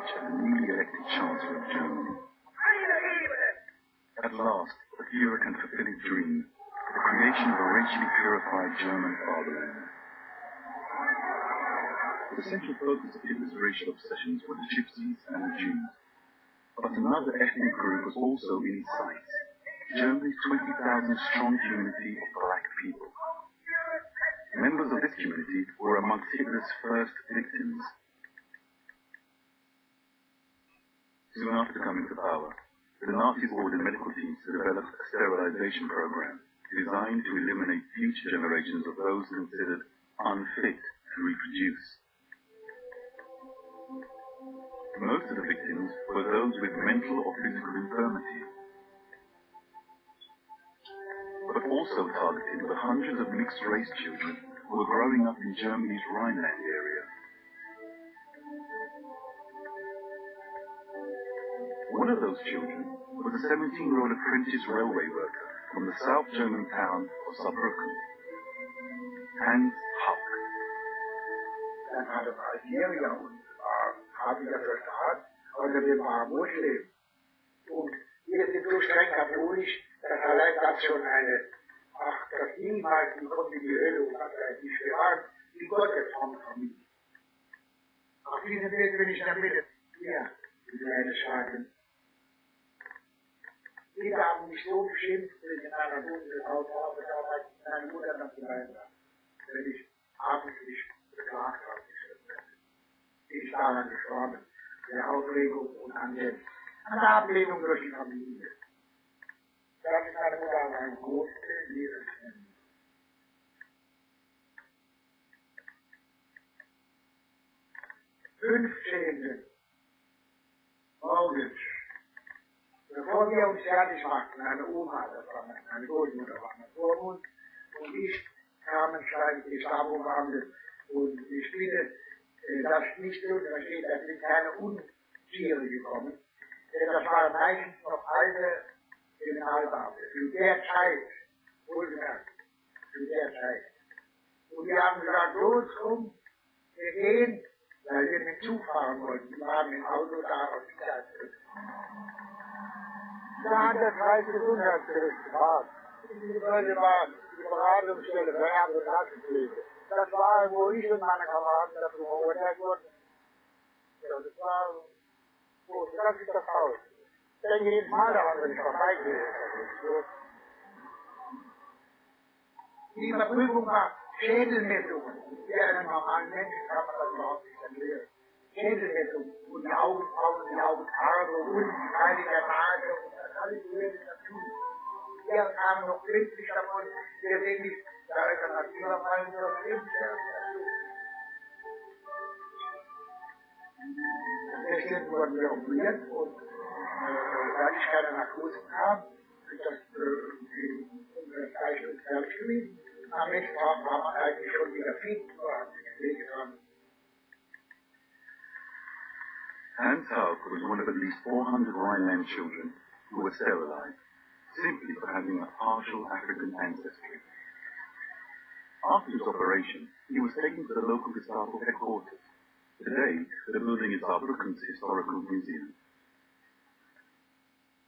speech at the newly elected Chancellor of Germany. At last, the Führer can fulfill his dream, the creation of a racially purified German fatherland. The central focus of Hitler's racial obsessions were the Gypsies and the Jews. But another ethnic group was also in his sights, Germany's 20,000-strong community of black people. Members of this community were amongst Hitler's first victims. Soon after coming to power, the Nazis ordered medical teams to develop a sterilization program designed to eliminate future generations of those considered unfit to reproduce. Most of the victims were those with mental or physical infirmity, but also targeted were hundreds of mixed-race children who were growing up in Germany's Rhineland area. One of those children was a 17-year-old apprentice railway worker from the South German town of Saarbrücken, Hans Haug. Dann hat er Algerier und haben ja verstanden, also wir waren Muslim. Und wir sind so streng katholisch, dass allein das schon das niemals die kontinuierliche nicht wir waren die Gottesfamilie. Auf diesem Weg will ich damit hier eine sagen. Die haben mich so beschimpft, wenn ich in einer dunklen Haus gearbeitet habe, meine Mutter dann zu leiden hat, wenn ich abendlich beklagt habe. Ich ist daran gestorben, der Aufregung und an der Ablehnung durch die Familie. Das ist meine Mutter ein großes Lebensende. Morgens, bevor wir uns fertig machten, eine Oma, das war meine Großmutter, war vor uns, und ich kamen schließlich Stabumwandel, und ich bitte, das nicht so versteht, da sind keine Untiere gekommen, denn das waren meistens noch alte Kriminalbeamte, zu der Zeit, wohlgemerkt, zu der Zeit. Und die haben gesagt, los, komm, wir gehen, weil wir mit Zug fahren wollten. Die waren im Auto da aus Sicherheitsgründen. Da hat der Kreis Gesundheitsgericht gefragt. Die Leute waren die Beratungsstelle für Erbe- und Krankenpflege. Das war, wo ich und meine Kameraden dafür verurteilt wurden. Ja, das war, das ist das Haus. Ich denke jedes Mal daran, wenn ich vorbeigehe. Die Überprüfung war Schädelmessungen. Für einen normalen Menschen kann man das überhaupt nicht erklären. Schädelmessungen und die Augenfarbe und die Teile der Nase und das alles gehört dazu. Wir kamen noch glimpflich davon, wir sehen nicht, da ist ein Naturfall noch glimpflich. Deswegen wurden wir operiert und weil ich keine Narkose kam, ist das ungefähr 3 Stunden fertig gewesen. Am nächsten Tag war man eigentlich schon wieder fit, war wehgetan. Hans Haug was one of at least 400 Rhineland children who were sterilized, simply for having a partial African ancestry. After his operation, he was taken to the local Gestapo headquarters. Today, the building is Saarbrücken's historical museum.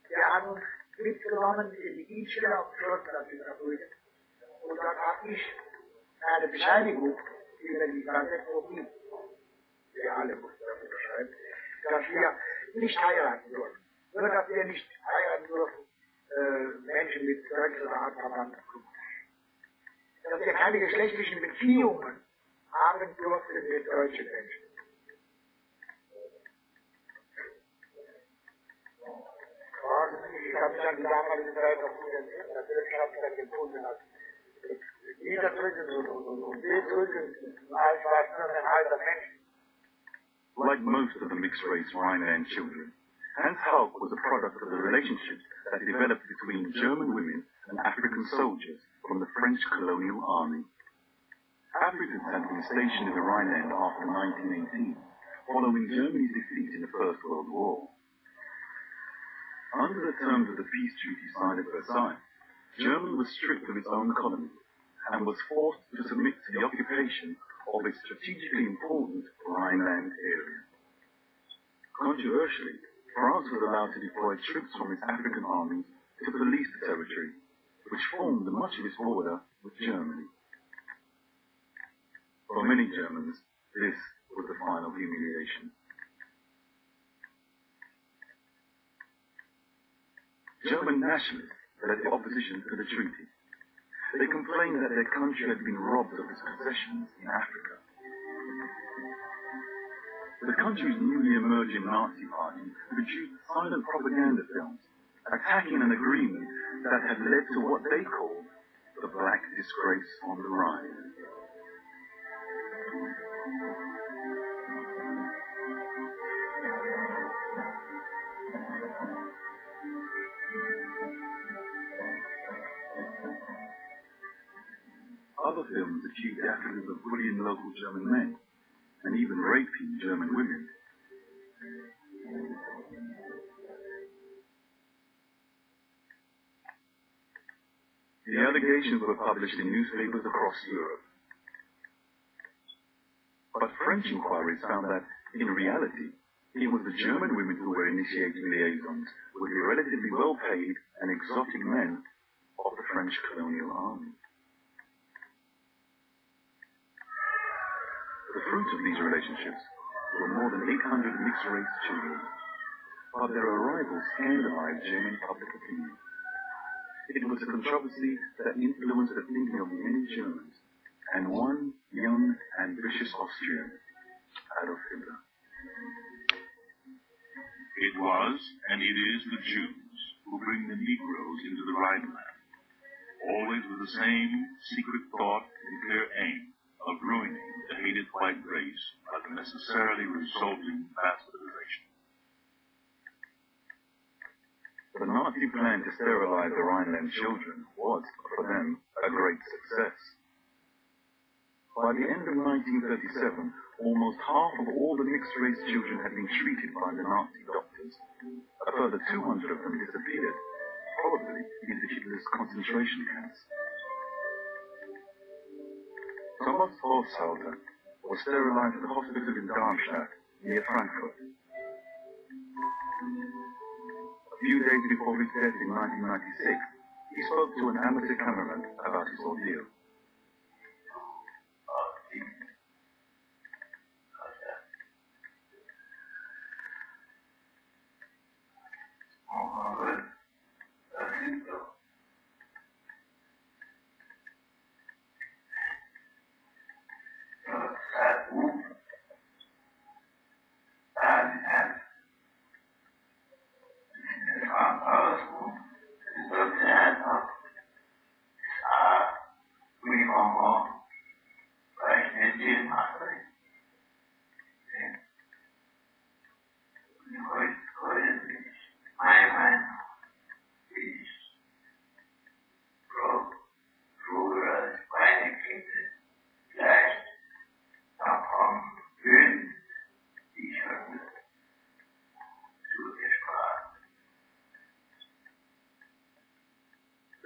Wir haben uns mitgenommen in die Dienststelle auf dem Schlossplatz in Saarbrücken. Und dort habe ich eine Bescheinigung über die Transexphobie, wir alle mussten das unterschreiben, dass wir nicht heiraten dürfen. Nur, dass wir nicht heiraten dürfen, Menschen mit deutscher Art verwandt. Dass wir keine geschlechtlichen Beziehungen haben durften mit deutschen Menschen. Ich habe mich an die damalige Zeit noch gut erinnert. Natürlich habe ich das empfunden als niederdrückend und bedrückend, als was nur ein alter Mensch. Like most of the mixed-race Rhineland children, Hans Haug was a product of the relationships that developed between German women and African soldiers from the French colonial army. Africans had been stationed in the Rhineland after 1918, following Germany's defeat in the First World War. Under the terms of the peace treaty signed at Versailles, Germany was stripped of its own colony and was forced to submit to the occupation of its strategically important Rhineland area. Controversially, France was allowed to deploy troops from its African armies to police the territory, which formed much of its border with Germany. For many Germans, this was the final humiliation. German nationalists led the opposition to the treaty. They complained that their country had been robbed of its possessions in Africa. The country's newly emerging Nazi party produced silent propaganda films attacking an agreement that had led to what they called the Black Disgrace on the Rhine. Other films accused the Africans of bullying local German men and even raping German women. The allegations were published in newspapers across Europe. But French inquiries found that, in reality, it was the German women who were initiating liaisons with the relatively well-paid and exotic men of the French colonial army. The fruit of these relationships were more than 800 mixed-race children, but their arrival scandalized German public opinion. It was a controversy that influenced the thinking of many Germans, and one young, ambitious Austrian, Adolf Hitler. It was, and it is, the Jews who bring the Negroes into the Rhineland, always with the same secret thought and clear aim of ruining the hated white race by the necessarily resulting bastardization. The Nazi plan to sterilize the Rhineland children was, for them, a great success. By the end of 1937, almost half of all the mixed-race children had been treated by the Nazi doctors. A further 200 of them disappeared, probably into Hitler's concentration camps. Thomas Holzhauser was sterilized at the hospital in Darmstadt, near Frankfurt. A few days before his death in 1996, he spoke to an amateur cameraman about his ordeal.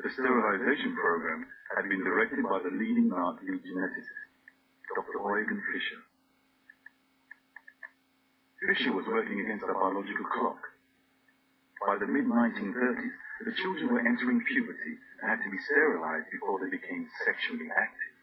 The sterilization program had been directed by the leading Nazi geneticist, Dr. Eugen Fischer. Fischer was working against the biological clock. By the mid-1930s, the children were entering puberty and had to be sterilized before they became sexually active.